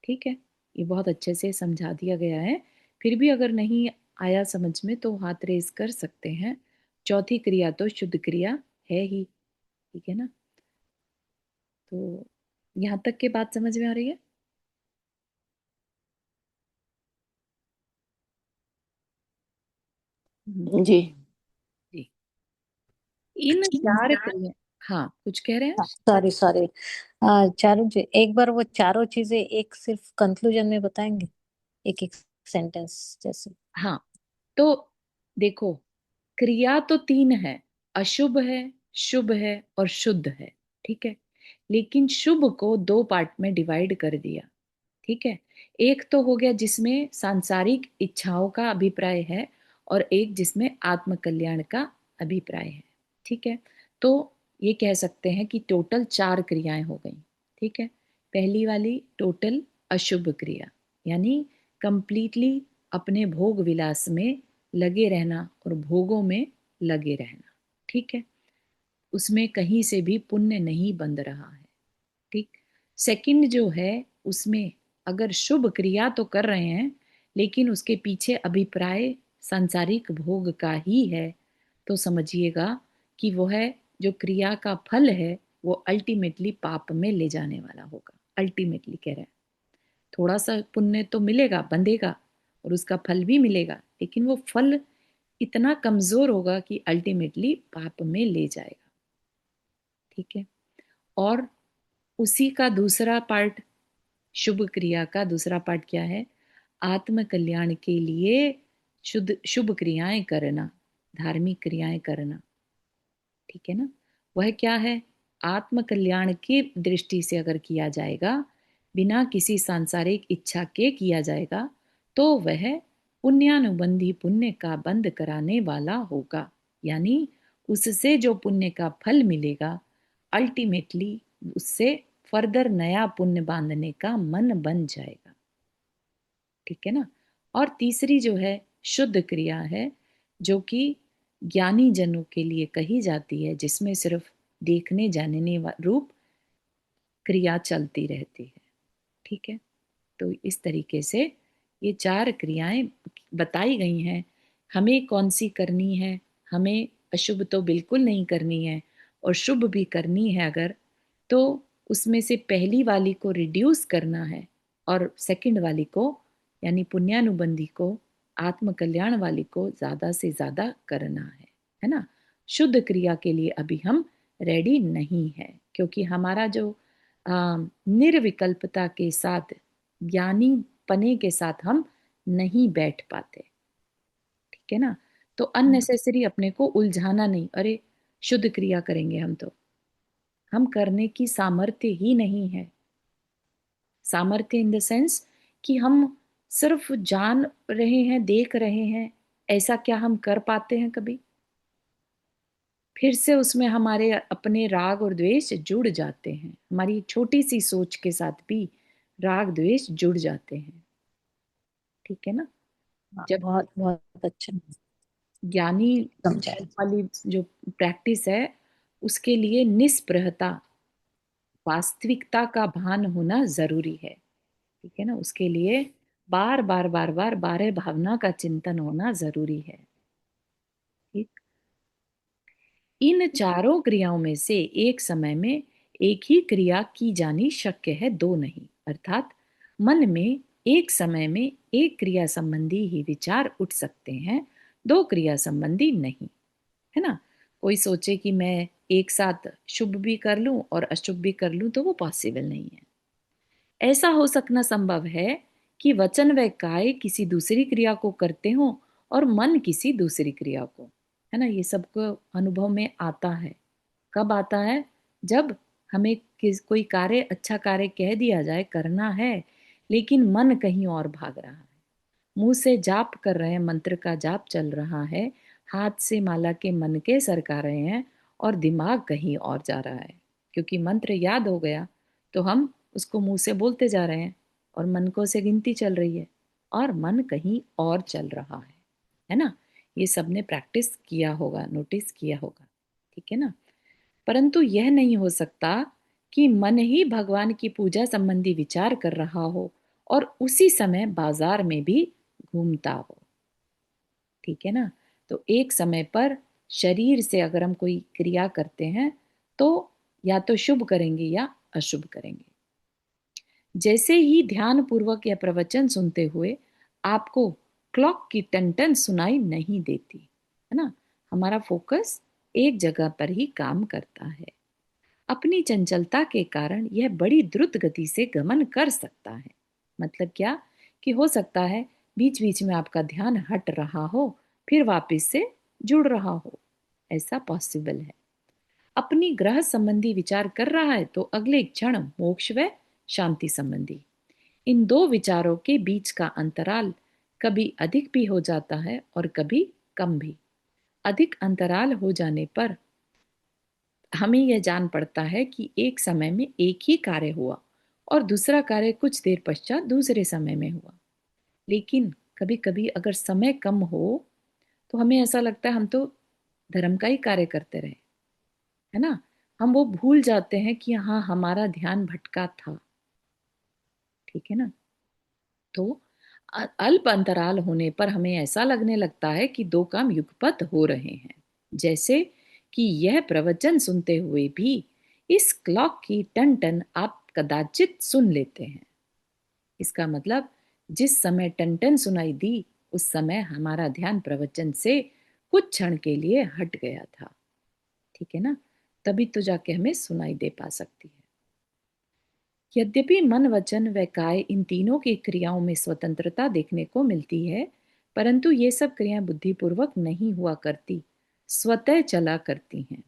S1: ठीक है। ये बहुत अच्छे से समझा दिया गया है। फिर भी अगर नहीं आया समझ में तो हाथ रेस कर सकते हैं। चौथी क्रिया तो शुद्ध क्रिया है ही। ठीक है ना। तो यहाँ तक के बात समझ में आ रही है?
S2: जी।
S1: जी। इन चार क्रिया, हाँ कुछ कह रहे हैं?
S3: Sorry sorry. चारों जी, एक बार वो चारों चीजें एक सिर्फ कंक्लूजन में बताएंगे, एक एक सेंटेंस जैसे।
S1: हाँ, तो देखो, क्रिया तो तीन है, अशुभ है, शुभ है और शुद्ध है। ठीक है। लेकिन शुभ को दो पार्ट में डिवाइड कर दिया। ठीक है। एक तो हो गया जिसमें सांसारिक इच्छाओं का अभिप्राय है, और एक जिसमें आत्म कल्याण का अभिप्राय है। ठीक है। तो ये कह सकते हैं कि टोटल चार क्रियाएं हो गई। ठीक है। पहली वाली टोटल अशुभ क्रिया, यानी कंप्लीटली अपने भोग विलास में लगे रहना और भोगों में लगे रहना। ठीक है। उसमें कहीं से भी पुण्य नहीं बंध रहा है। ठीक। सेकंड जो है, उसमें अगर शुभ क्रिया तो कर रहे हैं, लेकिन उसके पीछे अभिप्राय सांसारिक भोग का ही है, तो समझिएगा कि वो है, जो क्रिया का फल है वो अल्टीमेटली पाप में ले जाने वाला होगा। अल्टीमेटली कह रहे हैं, थोड़ा सा पुण्य तो मिलेगा, बंधेगा, और उसका फल भी मिलेगा, लेकिन वो फल इतना कमजोर होगा कि अल्टीमेटली पाप में ले जाएगा। ठीक है। और उसी का दूसरा पार्ट, शुभ क्रिया का दूसरा पार्ट क्या है? आत्म कल्याण के लिए शुद्ध शुभ क्रियाएं करना, धार्मिक क्रियाएं करना। ठीक है ना। वह क्या है? आत्म कल्याण की दृष्टि से अगर किया जाएगा, बिना किसी सांसारिक इच्छा के किया जाएगा, तो वह पुण्यानुबंधी पुण्य का बंध कराने वाला होगा। यानी उससे जो पुण्य का फल मिलेगा, अल्टीमेटली उससे फर्दर नया पुण्य बांधने का मन बन जाएगा। ठीक है ना। और तीसरी जो है शुद्ध क्रिया है, जो कि ज्ञानी जनों के लिए कही जाती है, जिसमें सिर्फ देखने जानने रूप क्रिया चलती रहती है। ठीक है। तो इस तरीके से ये चार क्रियाएं बताई गई हैं। हमें कौन सी करनी है? हमें अशुभ तो बिल्कुल नहीं करनी है, और शुभ भी करनी है अगर, तो उसमें से पहली वाली को रिड्यूस करना है, और सेकंड वाली को, यानी पुण्यानुबंधी को, आत्म कल्याण वाली को ज्यादा से ज्यादा करना है ना। शुद्ध क्रिया के लिए अभी हम रेडी नहीं है, क्योंकि हमारा जो निर्विकल्पता के साथ, ज्ञानी पने के साथ हम नहीं बैठ पाते। ठीक है ना। तो अननेसेसरी अपने को उलझाना नहीं, अरे शुद्ध क्रिया करेंगे हम, तो हम करने की सामर्थ्य ही नहीं है। सामर्थ्य इन द सेंस कि हम सिर्फ जान रहे हैं, देख रहे हैं, ऐसा क्या हम कर पाते हैं कभी? फिर से उसमें हमारे अपने राग और द्वेष जुड़ जाते हैं, हमारी छोटी सी सोच के साथ भी राग द्वेष जुड़ जाते हैं। ठीक है ना। जब
S3: बहुत बहुत अच्छा।
S1: ज्ञानी
S3: समझा।
S1: वाली जो प्रैक्टिस है, उसके लिए निस्पृहता, वास्तविकता का भान होना जरूरी है। ठीक है ना, उसके लिए बार बार बार बार बारे भावना का चिंतन होना जरूरी है। ठीक। इन चारों क्रियाओं में से एक समय में एक ही क्रिया की जानी शक्य है, दो नहीं। अर्थात मन में एक समय में एक क्रिया संबंधी ही विचार उठ सकते हैं, दो क्रिया संबंधी नहीं। है ना। कोई सोचे कि मैं एक साथ शुभ भी कर लूं और अशुभ भी कर लूं, तो वो पॉसिबल नहीं है। ऐसा हो सकना संभव है कि वचन व काय किसी दूसरी क्रिया को करते हो और मन किसी दूसरी क्रिया को। है ना, ये सबको अनुभव में आता है। कब आता है? जब हमें कोई कार्य, अच्छा कार्य कह दिया जाए, करना है, लेकिन मन कहीं और भाग रहा है। मुंह से जाप कर रहे हैं, मंत्र का जाप चल रहा है, हाथ से माला के मनके सरका रहे हैं, और दिमाग कहीं और जा रहा है। क्योंकि मंत्र याद हो गया तो हम उसको मुंह से बोलते जा रहे हैं, और मन को से गिनती चल रही है, और मन कहीं और चल रहा है ना। ये सबने प्रैक्टिस किया होगा, नोटिस किया होगा। ठीक है ना। परंतु यह नहीं हो सकता कि मन ही भगवान की पूजा संबंधी विचार कर रहा हो और उसी समय बाजार में भी घूमता हो। ठीक है ना। तो एक समय पर शरीर से अगर हम कोई क्रिया करते हैं, तो या तो शुभ करेंगे या अशुभ करेंगे। जैसे ही ध्यान पूर्वक यह प्रवचन सुनते हुए आपको क्लॉक की टन सुनाई नहीं देती, है ना, हमारा फोकस एक जगह पर ही काम करता है। अपनी चंचलता के कारण यह बड़ी द्रुत गति से गमन कर सकता है। मतलब क्या? कि हो सकता है बीच बीच में आपका ध्यान हट रहा हो, फिर वापस से जुड़ रहा हो। ऐसा पॉसिबल है। अपनी ग्रह संबंधी विचार कर रहा है तो अगले क्षण मोक्ष व शांति संबंधी। इन दो विचारों के बीच का अंतराल कभी अधिक भी हो जाता है और कभी कम भी। अधिक अंतराल हो जाने पर हमें यह जान पड़ता है कि एक समय में एक ही कार्य हुआ और दूसरा कार्य कुछ देर पश्चात दूसरे समय में हुआ। लेकिन कभी कभी अगर समय कम हो तो हमें ऐसा लगता है हम तो धर्म का ही कार्य करते रहे। है ना। हम वो भूल जाते हैं कि हाँ, हमारा ध्यान भटका था। ठीक है ना। तो अल्प अंतराल होने पर हमें ऐसा लगने लगता है कि दो काम युगपत हो रहे हैं। जैसे कि यह प्रवचन सुनते हुए भी इस क्लॉक की टन टन आप कदाचित सुन लेते हैं। इसका मतलब जिस समय टन टन सुनाई दी, उस समय हमारा ध्यान प्रवचन से कुछ क्षण के लिए हट गया था। ठीक है ना। तभी तो जाके हमें सुनाई दे पा सकती है। यद्यपि मन, वचन व काय इन तीनों की क्रियाओं में स्वतंत्रता देखने को मिलती है, परंतु ये सब क्रियाएं बुद्धिपूर्वक नहीं हुआ करती, स्वतः चला करती हैं।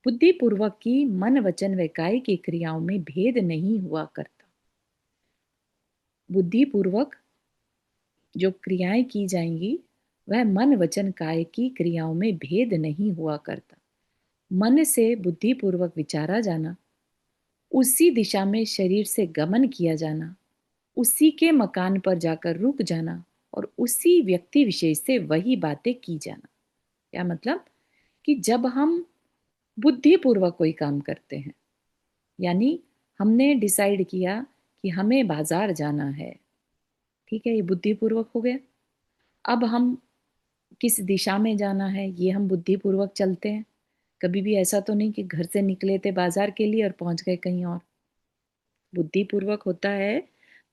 S1: बुद्धिपूर्वक की मन, वचन व काय की क्रियाओं में भेद नहीं हुआ करता। बुद्धिपूर्वक जो क्रियाएं की जाएंगी, वह मन, वचन, काय की क्रियाओं में भेद नहीं हुआ करता। मन से बुद्धिपूर्वक विचारा जाना, उसी दिशा में शरीर से गमन किया जाना, उसी के मकान पर जाकर रुक जाना, और उसी व्यक्ति विशेष से वही बातें की जाना। क्या मतलब? कि जब हम बुद्धिपूर्वक कोई काम करते हैं, यानी हमने डिसाइड किया कि हमें बाजार जाना है। ठीक है, ये बुद्धिपूर्वक हो गया। अब हम किस दिशा में जाना है, ये हम बुद्धिपूर्वक चलते हैं। कभी भी ऐसा तो नहीं कि घर से निकले थे बाजार के लिए और पहुंच गए कहीं और। बुद्धिपूर्वक होता है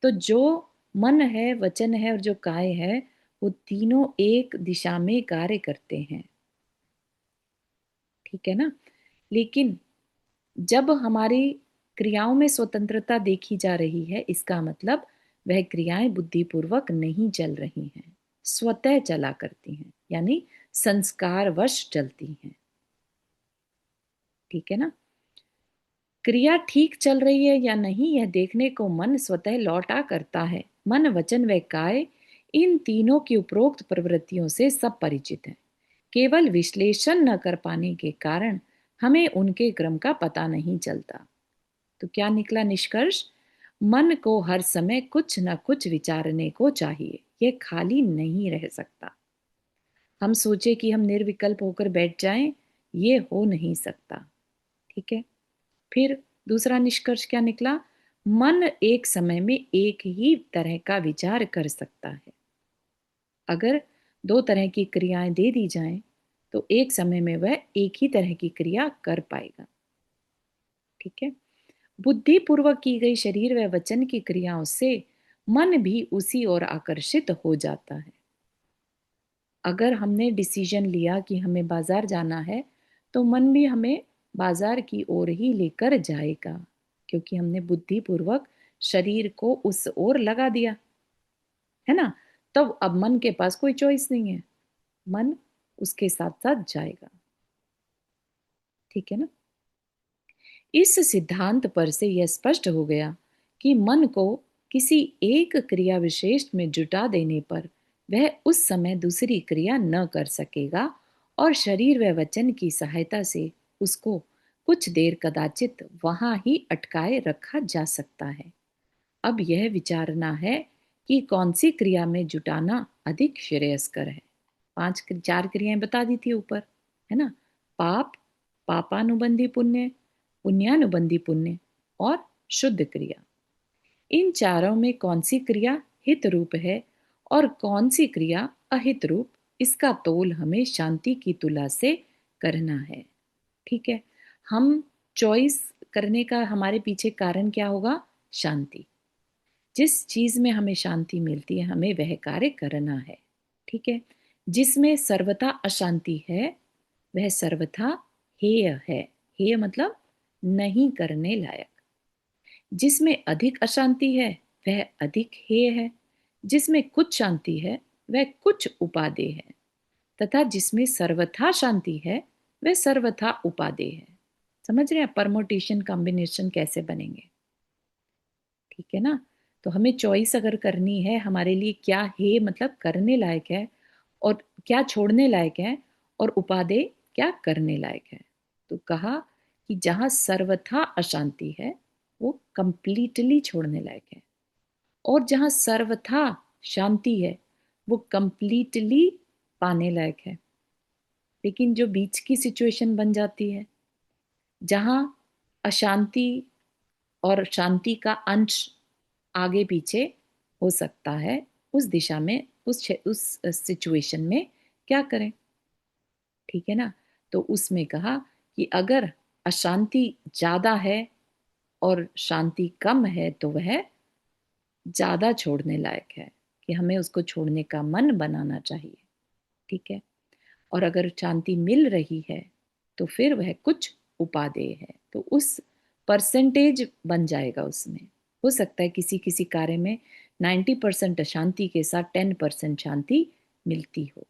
S1: तो जो मन है, वचन है और जो काय है, वो तीनों एक दिशा में कार्य करते हैं। ठीक है ना। लेकिन जब हमारी क्रियाओं में स्वतंत्रता देखी जा रही है, इसका मतलब वह क्रियाएं बुद्धिपूर्वक नहीं चल रही हैं, स्वतः चला करती हैं, यानी संस्कारवश चलती हैं। ठीक है ना। क्रिया ठीक चल रही है या नहीं, यह देखने को मन स्वतः लौटा करता है। मन, वचन व काय इन तीनों की उपरोक्त प्रवृत्तियों से सब परिचित हैं। केवल विश्लेषण न कर पाने के कारण हमें उनके क्रम का पता नहीं चलता। तो क्या निकला निष्कर्ष? मन को हर समय कुछ न कुछ विचारने को चाहिए, यह खाली नहीं रह सकता। हम सोचे कि हम निर्विकल्प होकर बैठ जाएं, ये हो नहीं सकता। ठीक है। फिर दूसरा निष्कर्ष क्या निकला? मन एक समय में एक ही तरह का विचार कर सकता है। अगर दो तरह की क्रियाएं दे दी जाएं, तो एक समय में वह एक ही तरह की क्रिया कर पाएगा। ठीक है। बुद्धिपूर्वक की गई शरीर व वचन की क्रियाओं से मन भी उसी ओर आकर्षित हो जाता है। अगर हमने डिसीजन लिया कि हमें बाजार जाना है, तो मन भी हमें बाजार की ओर ही लेकर जाएगा, क्योंकि हमने बुद्धिपूर्वक शरीर को उस ओर लगा दिया है ना। तब अब मन के पास कोई चॉइस नहीं है, मन उसके साथ साथ जाएगा। ठीक है ना। इस सिद्धांत पर से यह स्पष्ट हो गया कि मन को किसी एक क्रिया विशेष में जुटा देने पर वह उस समय दूसरी क्रिया न कर सकेगा, और शरीर व वचन की सहायता से उसको कुछ देर कदाचित वहां ही अटकाए रखा जा सकता है। अब यह विचारना है कि कौन सी क्रिया में जुटाना अधिक श्रेयस्कर है। चार क्रियाएं बता दी थी ऊपर, है ना। पाप, पापानुबंधी पुण्य, पुण्यानुबंधी पुण्य और शुद्ध क्रिया। इन चारों में कौन सी क्रिया हित रूप है और कौन सी क्रिया अहित रूप, इसका तोल हमें शांति की तुला से करना है। ठीक है। हम चॉइस करने का हमारे पीछे कारण क्या होगा? शांति। जिस चीज में हमें शांति मिलती है, हमें वह कार्य करना है। ठीक है। जिसमें सर्वथा अशांति है, वह सर्वथा हेय है। हेय मतलब नहीं करने लायक। जिसमें अधिक अशांति है, वह अधिक हेय है। जिसमें कुछ शांति है, वह कुछ उपादेय है। तथा जिसमें सर्वथा शांति है, वह सर्वथा उपादेय है। समझ रहे हैं परमोटेशन कॉम्बिनेशन कैसे बनेंगे? ठीक है ना। तो हमें चॉइस अगर करनी है, हमारे लिए क्या है मतलब करने लायक है, और क्या छोड़ने लायक है, और उपादेय क्या करने लायक है। तो कहा कि जहां सर्वथा अशांति है, वो कंप्लीटली छोड़ने लायक है, और जहां सर्वथा शांति है, वो कंप्लीटली पाने लायक है। लेकिन जो बीच की सिचुएशन बन जाती है, जहां अशांति और शांति का अंश आगे पीछे हो सकता है, उस दिशा में, उस सिचुएशन में क्या करें? ठीक है ना। तो उसमें कहा कि अगर अशांति ज्यादा है और शांति कम है, तो वह ज्यादा छोड़ने लायक है, कि हमें उसको छोड़ने का मन बनाना चाहिए। ठीक है। और अगर शांति मिल रही है, तो फिर वह कुछ उपादेय है, तो उस परसेंटेज बन जाएगा उसमें। हो सकता है किसी किसी कार्य में 90% अशांति के साथ 10% शांति मिलती हो।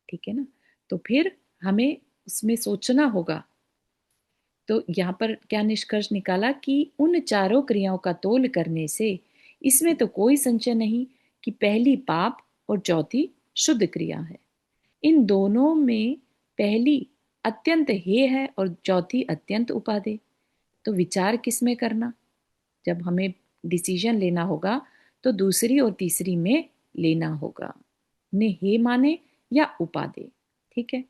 S1: ठीक है ना। तो फिर हमें उसमें सोचना होगा। तो यहाँ पर क्या निष्कर्ष निकाला कि उन चारों क्रियाओं का तोल करने से इसमें तो कोई संशय नहीं कि पहली पाप और चौथी शुद्ध क्रिया है। इन दोनों में पहली अत्यंत हेय है और चौथी अत्यंत उपादेय। तो विचार किस में करना? जब हमें डिसीजन लेना होगा, तो दूसरी और तीसरी में लेना होगा, ने हे माने या उपादेय। ठीक है।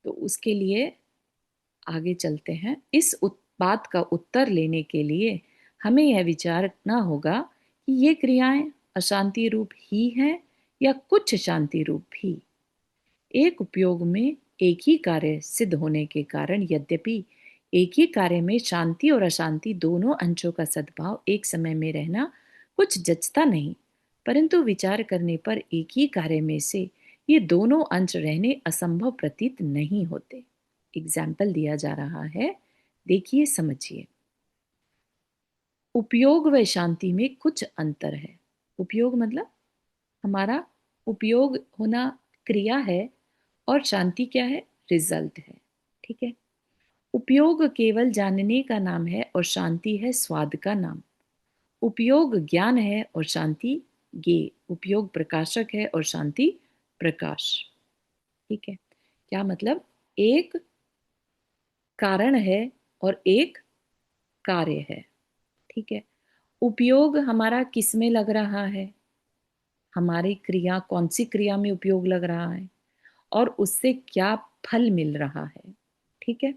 S1: तो उसके लिए आगे चलते हैं। इस बात का उत्तर लेने के लिए हमें यह विचारना होगा कि ये क्रियाएं अशांति रूप ही हैं या कुछ शांति रूप भी। एक उपयोग में एक ही कार्य सिद्ध होने के कारण यद्यपि एक ही कार्य में शांति और अशांति दोनों अंशों का सद्भाव एक समय में रहना कुछ जचता नहीं, परंतु विचार करने पर एक ही कार्य में से ये दोनों अंश रहने असंभव प्रतीत नहीं होते। एग्जाम्पल दिया जा रहा है, देखिए समझिए। उपयोग व शांति में कुछ अंतर है। उपयोग मतलब हमारा उपयोग होना क्रिया है, और शांति क्या है? रिजल्ट है। ठीक है। उपयोग केवल जानने का नाम है और शांति है स्वाद का नाम। उपयोग ज्ञान है और शांति ज्ञेय। उपयोग प्रकाशक है और शांति प्रकाश। ठीक है। क्या मतलब? एक कारण है और एक कार्य है। ठीक है। उपयोग हमारा किस में लग रहा है? हमारी क्रिया कौन सी क्रिया में उपयोग लग रहा है और उससे क्या फल मिल रहा है। ठीक है,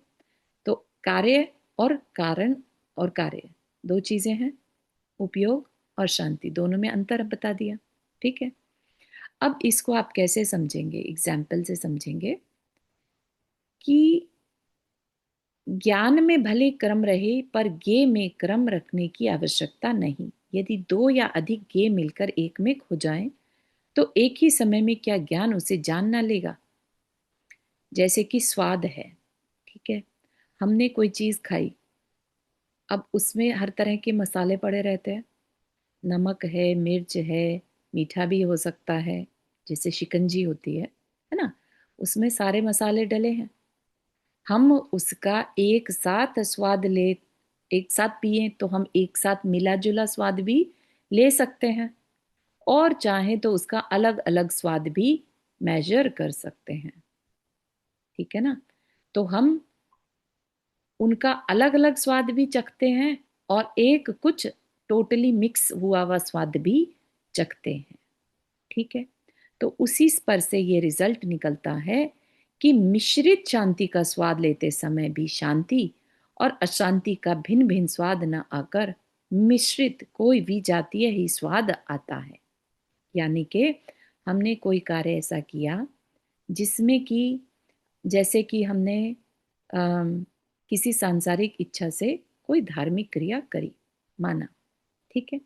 S1: तो कार्य और कारण और कार्य दो चीजें हैं, उपयोग और शांति, दोनों में अंतर बता दिया। ठीक है, अब इसको आप कैसे समझेंगे, एग्जाम्पल से समझेंगे कि ज्ञान में भले क्रम रहे पर गे में क्रम रखने की आवश्यकता नहीं। यदि दो या अधिक गे मिलकर एक में हो जाएं, तो एक ही समय में क्या ज्ञान उसे जान ना लेगा। जैसे कि स्वाद है, ठीक है, हमने कोई चीज खाई, अब उसमें हर तरह के मसाले पड़े रहते हैं, नमक है, मिर्च है, मीठा भी हो सकता है, जैसे शिकंजी होती है ना, उसमें सारे मसाले डले हैं। हम उसका एक साथ स्वाद ले, एक साथ पिए तो हम एक साथ मिला जुला स्वाद भी ले सकते हैं, और चाहे तो उसका अलग अलग स्वाद भी मेजर कर सकते हैं। ठीक है ना, तो हम उनका अलग अलग स्वाद भी चखते हैं और एक कुछ टोटली मिक्स हुआ हुआ स्वाद भी चखते हैं। ठीक है, तो उसी पर से ये रिजल्ट निकलता है कि मिश्रित शांति का स्वाद लेते समय भी शांति और अशांति का भिन्न भिन्न स्वाद न आकर मिश्रित कोई भी जातीय ही स्वाद आता है। यानी कि हमने कोई कार्य ऐसा किया जिसमें कि, जैसे कि हमने किसी सांसारिक इच्छा से कोई धार्मिक क्रिया करी, माना, ठीक है,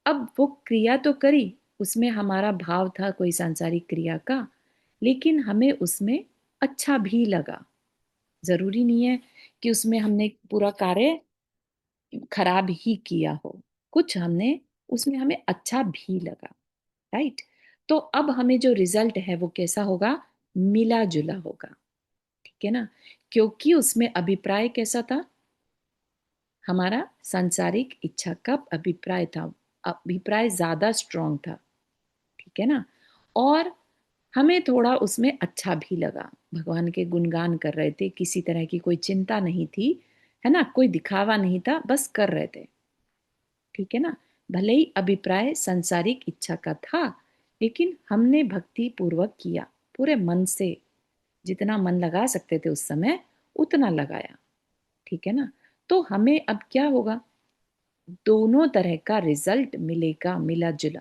S1: अब वो क्रिया तो करी, उसमें हमारा भाव था कोई सांसारिक क्रिया का, लेकिन हमें उसमें अच्छा भी लगा। जरूरी नहीं है कि उसमें हमने पूरा कार्य खराब ही किया हो, कुछ हमने उसमें हमें अच्छा भी लगा। राइट, तो अब हमें जो रिजल्ट है वो कैसा होगा, मिला जुला होगा। ठीक है ना, क्योंकि उसमें अभिप्राय कैसा था, हमारा सांसारिक इच्छा का अभिप्राय था, अभिप्राय ज्यादा स्ट्रांग था। ठीक है ना, और हमें थोड़ा उसमें अच्छा भी लगा, भगवान के गुणगान कर रहे थे, किसी तरह की कोई चिंता नहीं थी, है ना, कोई दिखावा नहीं था, बस कर रहे थे। ठीक है ना, भले ही अभिप्राय सांसारिक इच्छा का था, लेकिन हमने भक्ति पूर्वक किया, पूरे मन से, जितना मन लगा सकते थे उस समय उतना लगाया। ठीक है ना, तो हमें अब क्या होगा, दोनों तरह का रिजल्ट मिलेगा, मिला जुला।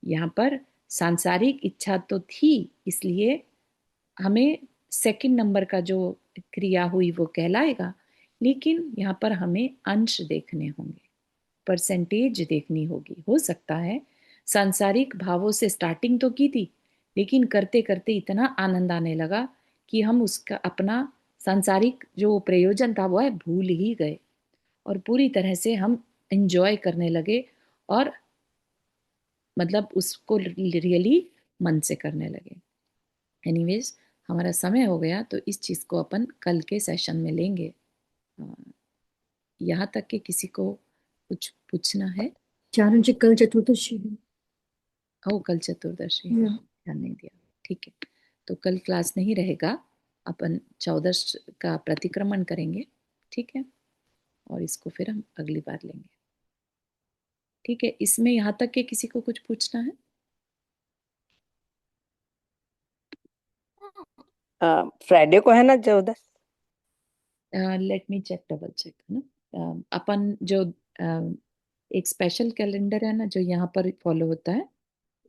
S1: यहाँ पर सांसारिक इच्छा तो थी, इसलिए हमें सेकंड नंबर का जो क्रिया हुई वो कहलाएगा, लेकिन यहाँ पर हमें अंश देखने होंगे, परसेंटेज देखनी होगी। हो सकता है सांसारिक भावों से स्टार्टिंग तो की थी, लेकिन करते करते इतना आनंद आने लगा कि हम उसका अपना सांसारिक जो प्रयोजन था वो है भूल ही गए, और पूरी तरह से हम एंजॉय करने लगे, और मतलब उसको रियली मन से करने लगे। एनीवेज, हमारा समय हो गया, तो इस चीज़ को अपन कल के सेशन में लेंगे। अ, यहाँ तक कि किसी को कुछ पूछना है।
S2: चारण जी कल चतुर्दशी है।
S1: ओ, कल चतुर्दशी है, ध्यान नहीं दिया। ठीक है, तो कल क्लास नहीं रहेगा, अपन 14 का प्रतिक्रमण करेंगे। ठीक है, और इसको फिर हम अगली बार लेंगे। ठीक है, इसमें यहाँ तक कि किसी को कुछ पूछना है।
S4: फ्राइडे को है ना 14?
S1: Let me check, double check, है ना। अपन जो एक स्पेशल कैलेंडर है ना जो यहाँ पर फॉलो होता है,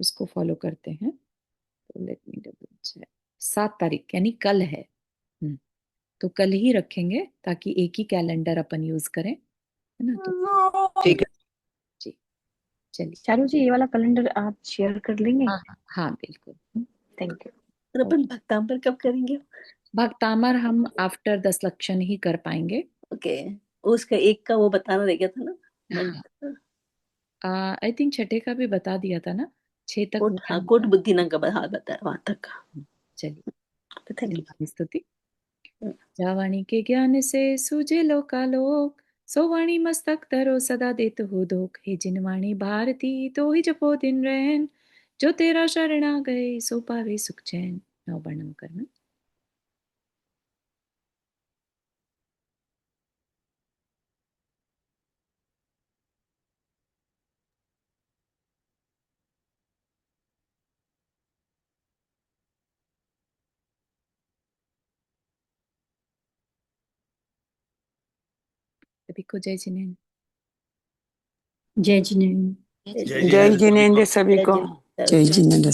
S1: उसको फॉलो करते हैं, तो लेट मी डबल चेक। 7 तारीख यानी कल है। तो कल ही रखेंगे ताकि एक ही कैलेंडर अपन यूज करें, है ना, तो
S4: ठीक
S1: ठीक,
S4: है।
S1: जी, चलिए।
S3: चारू जी ये वाला कैलेंडर आप शेयर कर लेंगे?
S1: हाँ हाँ हाँ, बिल्कुल।
S3: Thank you.
S2: और अपन भक्तांबर कब करेंगे?
S1: भक्तामर हम आफ्टर 10 लक्षण ही कर पाएंगे।
S2: ओके, उसका एक का वो बताना रह गया था ना, मंत्र।
S1: आई थिंक छठे का भी बता दिया था ना, 6 तक
S2: कोट,
S1: हुआ है
S2: हाँ कोट
S1: हमारा।
S2: बुद्धि नंग का हाँ बताया वहां तक का।
S1: चलिए,
S2: थैंक
S1: हनुमान स्तुति।
S2: यू।
S1: जावाणी के ज्ञान से सूझे लोकालोक, सो वाणी मस्तक धरो सदा देत हो दोख। हे जिनवाणी भारती तो ही जपो दिन रैन, जो तेरा शरण आ गए सो पावे सुख चैन। नौ वर्णम करना। सभी को जय जिनेन्द्र।
S5: जय जिनेन्द्र।
S2: जय
S4: जय जिनेन्द्र सभी को।
S2: जिनेन्द्र।
S6: जय जिनेन्द्र।